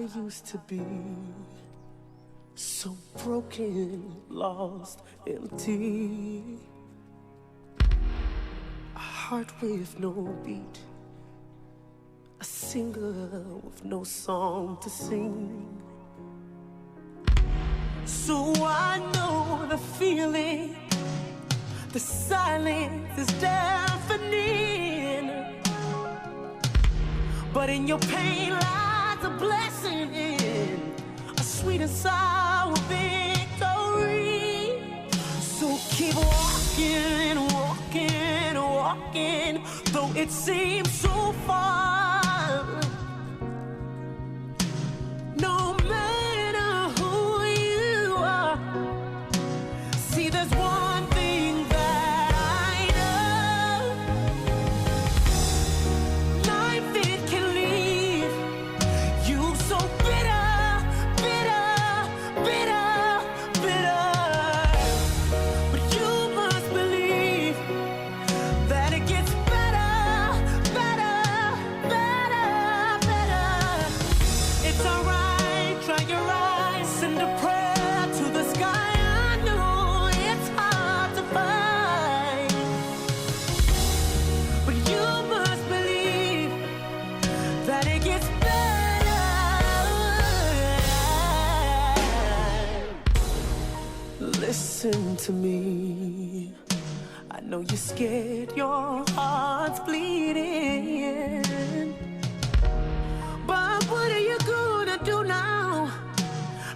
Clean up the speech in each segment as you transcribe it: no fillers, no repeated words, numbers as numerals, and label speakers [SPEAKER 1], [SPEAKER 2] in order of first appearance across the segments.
[SPEAKER 1] used to be so broken, lost, empty. A heart with no beat, a singer with no song to sing. So I know the feeling, the silence is deafening. But in your pain lies a blessing, a sweet and sour victory. So keep walking, walking, walking, though it seems so far. No matter who you are, see there's one thing that I know. Life it can leave you so bitter, bitter, bitter, bitter. But you must believe that it gets better, better, better, better. It's alright, try your eyes, send a prayer to the sky. I know it's hard to find, but you must believe that it gets better. Listen to me. I know you're scared, your heart's bleeding. But what are you gonna do now?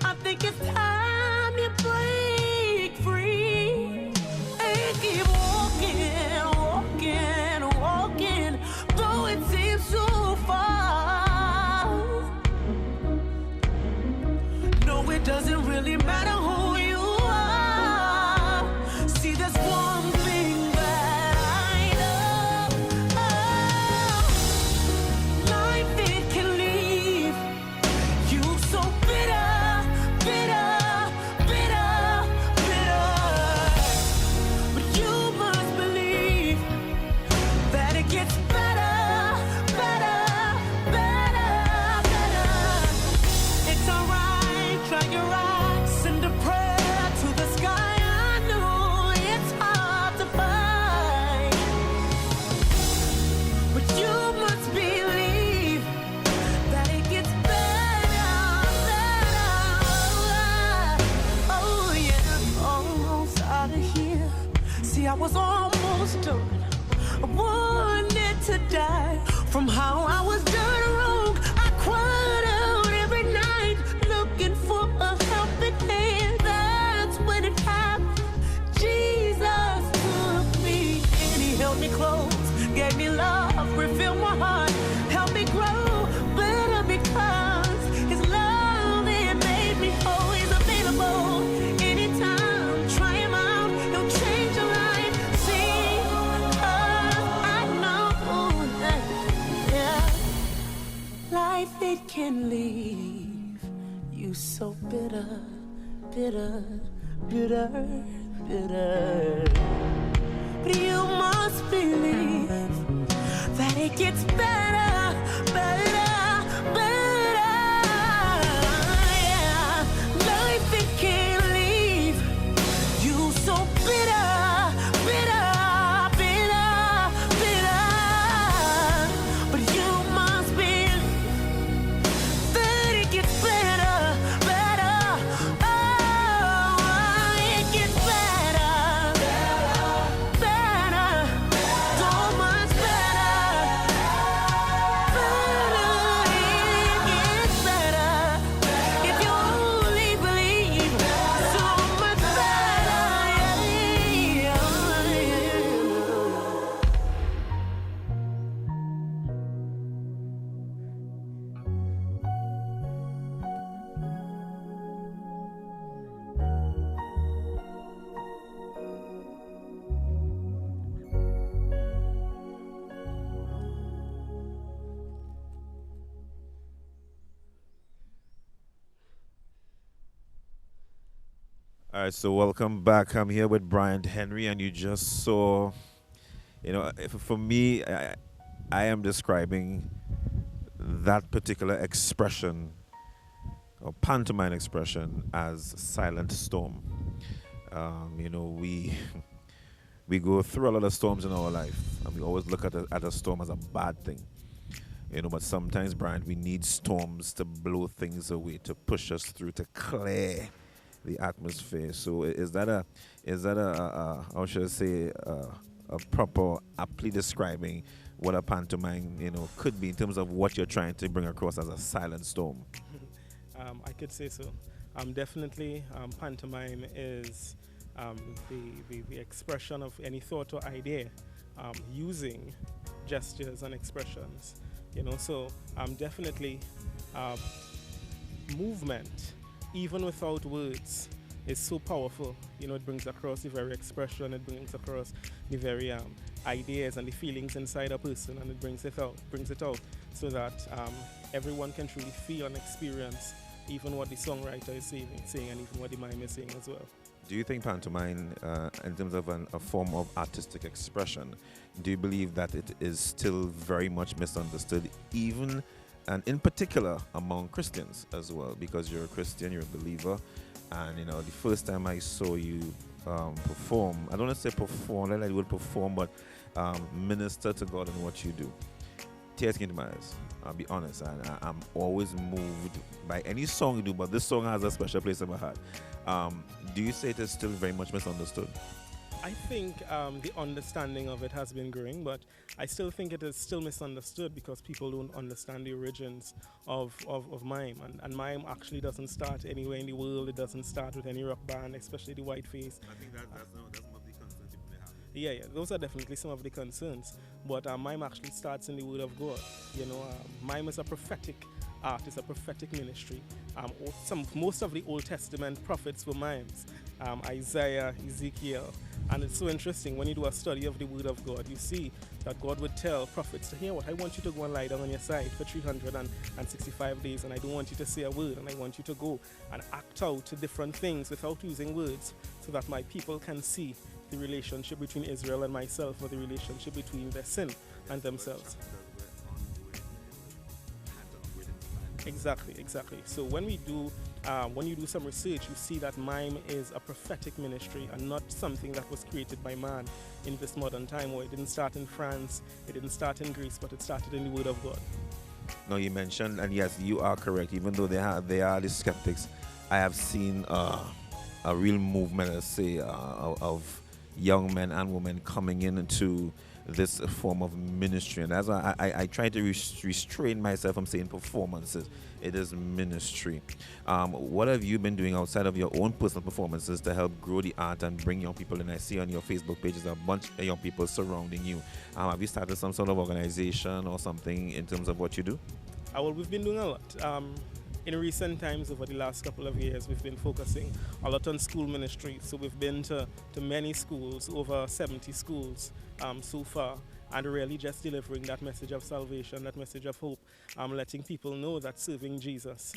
[SPEAKER 1] I think it's time you break free and keep walking, walking, walking, though it seems so far. No, it doesn't really matter who you are. See, there's one thing that I know. Life it can leave you so bitter, bitter, bitter, bitter. But you must believe that it gets better, better, better, better. It's alright, try your eyes, send a prayer to the sky. I know it's hard to find, but you must believe that it gets better, better. Oh yeah, almost out of here. See, I was almost done. I wanted to die from how I was done wrong. I cried out every night looking for a helping hand. That's when it happened. Jesus took me and he held me close, gave me love, refilled my heart, helped me grow better because his love it made me whole. He's available anytime. Try him out, he'll change your life. See, 'cause I know that, yeah, life it can leave you so bitter, bitter, bitter, bitter. But you must believe that it gets better, better, better. Yeah, life it can leave you so bitter, bitter, bitter, bitter. But you must believe that it gets better, better. Oh, it gets better, better, so much better, better. It gets better if you only believe. So much better, yeah.
[SPEAKER 2] All right, so welcome back. I'm here with Bryant Henry, and you just saw, for me, I am describing that particular expression or pantomime expression as silent storm. We we go through a lot of storms in our life, and we always look at a storm as a bad thing. But sometimes, Brian, we need storms to blow things away, to push us through, to clear the atmosphere. So is that a how should I say, a proper aptly describing what a pantomime could be in terms of what you're trying to bring across as a silent storm?
[SPEAKER 3] I could say so. Definitely, pantomime is the expression of any thought or idea using gestures and expressions. So definitely movement, even without words, is so powerful. It brings across the very expression, it brings across the very ideas and the feelings inside a person, and it brings it out, so that everyone can truly feel and experience even what the songwriter is saying and even what the mime is saying as well.
[SPEAKER 2] Do you think pantomime, in terms of a form of artistic expression, do you believe that it is still very much misunderstood, even and in particular among Christians as well? Because you're a Christian, you're a believer, and the first time I saw you perform, I don't want to say perform, like you would perform, but minister to God in what you do. Tears came to my eyes. I'll be honest, and I'm always moved by any song you do, but this song has a special place in my heart. Do you say it is still very much misunderstood?
[SPEAKER 3] I think the understanding of it has been growing, but I still think it is still misunderstood because people don't understand the origins of mime. And mime actually doesn't start anywhere in the world. It doesn't start with any rock band, especially the Whiteface.
[SPEAKER 2] I think that's one of the concerns people may have.
[SPEAKER 3] Yeah, those are definitely some of the concerns. But mime actually starts in the Word of God. Mime is a prophetic art, it's a prophetic ministry. Most of the Old Testament prophets were mimes. Isaiah, Ezekiel. And it's so interesting when you do a study of the Word of God, you see that God would tell prophets to hear what, I want you to go and lie down on your side for 365 days, and I don't want you to say a word, and I want you to go and act out different things without using words, so that my people can see the relationship between Israel and myself, or the relationship between their sin and themselves. Exactly. So when you do some research, you see that mime is a prophetic ministry and not something that was created by man in this modern time, where it didn't start in France, it didn't start in Greece, but it started in the Word of God.
[SPEAKER 2] No, you mentioned, and yes, you are correct. Even though they are the skeptics, I have seen a real movement, let's say, of young men and women coming into this form of ministry. And as I try to restrain myself from saying performances, it is ministry. What have you been doing outside of your own personal performances to help grow the art and bring young people in? I see on your Facebook pages a bunch of young people surrounding you. Have you started some sort of organization or something in terms of what you do?
[SPEAKER 3] Well, we've been doing a lot. In recent times, over the last couple of years, we've been focusing a lot on school ministry. So we've been to many schools, over 70 schools so far, and really just delivering that message of salvation, that message of hope, letting people know that serving Jesus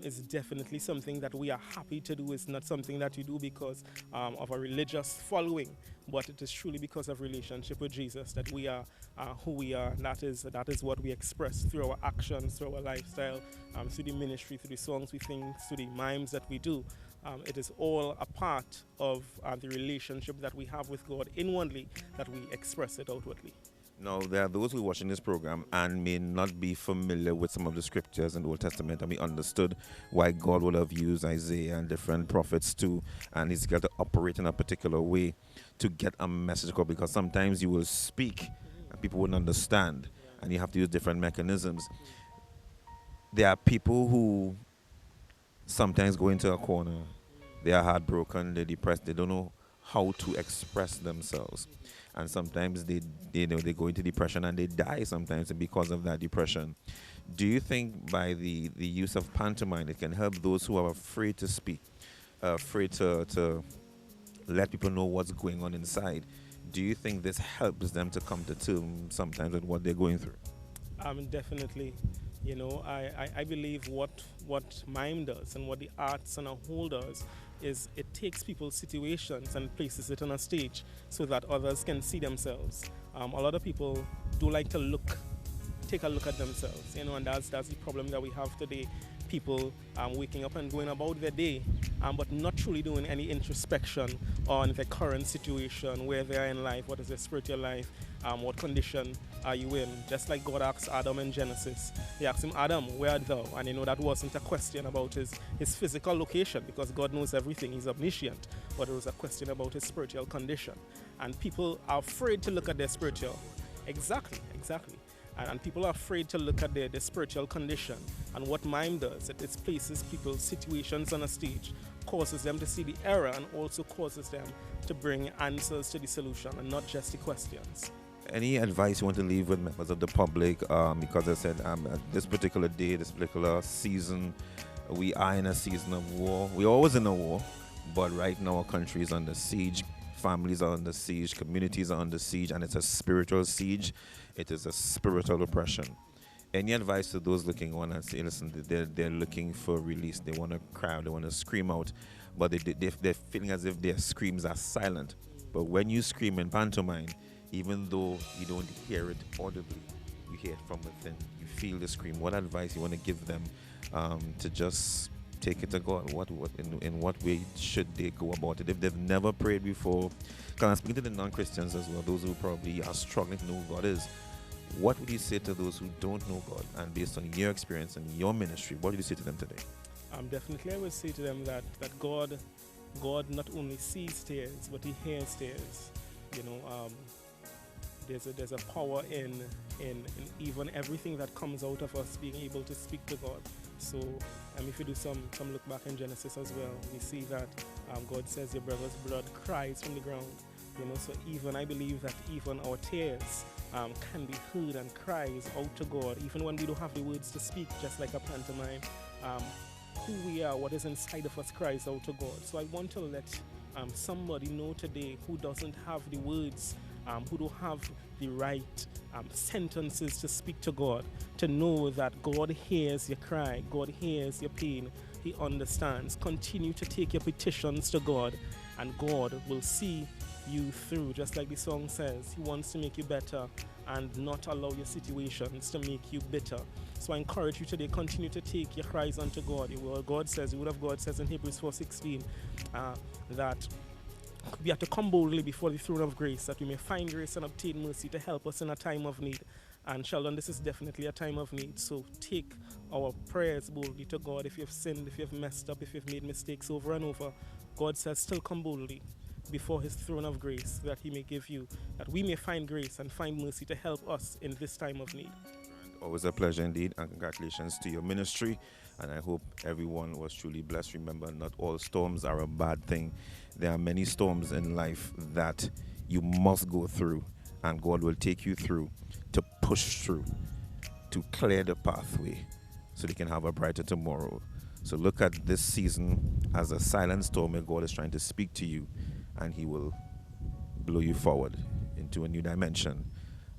[SPEAKER 3] is definitely something that we are happy to do. It's not something that you do because of a religious following, but it is truly because of relationship with Jesus that we are who we are. And that is what we express through our actions, through our lifestyle, through the ministry, through the songs we sing, through the mimes that we do. It is all a part of the relationship that we have with God inwardly, that we express it outwardly.
[SPEAKER 2] Now, there are those who are watching this program and may not be familiar with some of the scriptures in the Old Testament, and we understood why God would have used Isaiah and different prophets and Ezekiel to operate in a particular way to get a message across, because sometimes you will speak and people wouldn't understand, and you have to use different mechanisms. There are people who sometimes go into a corner, they are heartbroken, they're depressed, they don't know how to express themselves. And sometimes they go into depression and they die sometimes because of that depression. Do you think by the use of pantomime it can help those who are afraid to speak, afraid to let people know what's going on inside? Do you think this helps them to come to terms sometimes with what they're going through?
[SPEAKER 3] Definitely. I believe what mime does and what the arts on a whole does is it takes people's situations and places it on a stage so that others can see themselves. A lot of people do like to take a look at themselves, and that's the problem that we have today. people waking up and going about their day, but not truly doing any introspection on their current situation, where they are in life, what is their spiritual life, what condition are you in. Just like God asked Adam in Genesis, he asked him, Adam, where art thou? And that wasn't a question about his physical location, because God knows everything, he's omniscient, but it was a question about his spiritual condition. And people are afraid to look at their spiritual. Exactly. And people are afraid to look at their spiritual condition. And what Mime does, it places people's situations on a stage, causes them to see the error, and also causes them to bring answers to the solution and not just the questions.
[SPEAKER 2] Any advice you want to leave with members of the public? Because I said at this particular day, this particular season, we are in a season of war. We're always in a war, but right now our country is under siege. Families are under siege, communities are under siege, and it's a spiritual siege. It is a spiritual oppression. Any advice to those looking on and say, listen, they're looking for release. They want to cry, they want to scream out, but they're feeling as if their screams are silent. But when you scream in pantomime, even though you don't hear it audibly, you hear it from within. You feel the scream. What advice you want to give them to just take it to God? In what way should they go about it if they've never prayed before? Because I'm speaking to the non-Christians as well, those who probably are struggling to know who God is. What would you say to those who don't know God? And based on your experience and your ministry, what would you say to them today?
[SPEAKER 3] Definitely, I would say to them that God not only sees tears, but he hears tears. There's a power in even everything that comes out of us being able to speak to God. So if you do some look back in Genesis as well, we see that God says your brother's blood cries from the ground. So even I believe that even our tears can be heard and cries out to God, even when we don't have the words to speak, just like a pantomime. Who we are, what is inside of us cries out to God. So I want to let somebody know today who doesn't have the words, who don't have the right sentences to speak to God, to know that God hears your cry, God hears your pain, he understands. Continue to take your petitions to God, and God will see you through. Just like the song says, he wants to make you better and not allow your situations to make you bitter. So I encourage you today, continue to take your cries unto God. The word of God says in Hebrews 4:16 that we have to come boldly before the throne of grace, that we may find grace and obtain mercy to help us in a time of need. And Sheldon, this is definitely a time of need. So take our prayers boldly to God. If you've sinned, if you've messed up, if you've made mistakes over and over, God says still come boldly before his throne of grace, that he may give you, that we may find grace and find mercy to help us in this time of need.
[SPEAKER 2] Always a pleasure indeed, and congratulations to your ministry, and I hope everyone was truly blessed. Remember, not all storms are a bad thing. There are many storms in life that you must go through, and God will take you through to push through, to clear the pathway so they can have a brighter tomorrow. So look at this season as a silent storm where God is trying to speak to you, and he will blow you forward into a new dimension.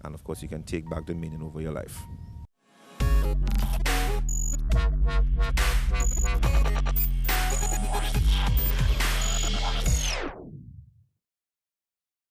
[SPEAKER 2] And of course, you can take back dominion over your life.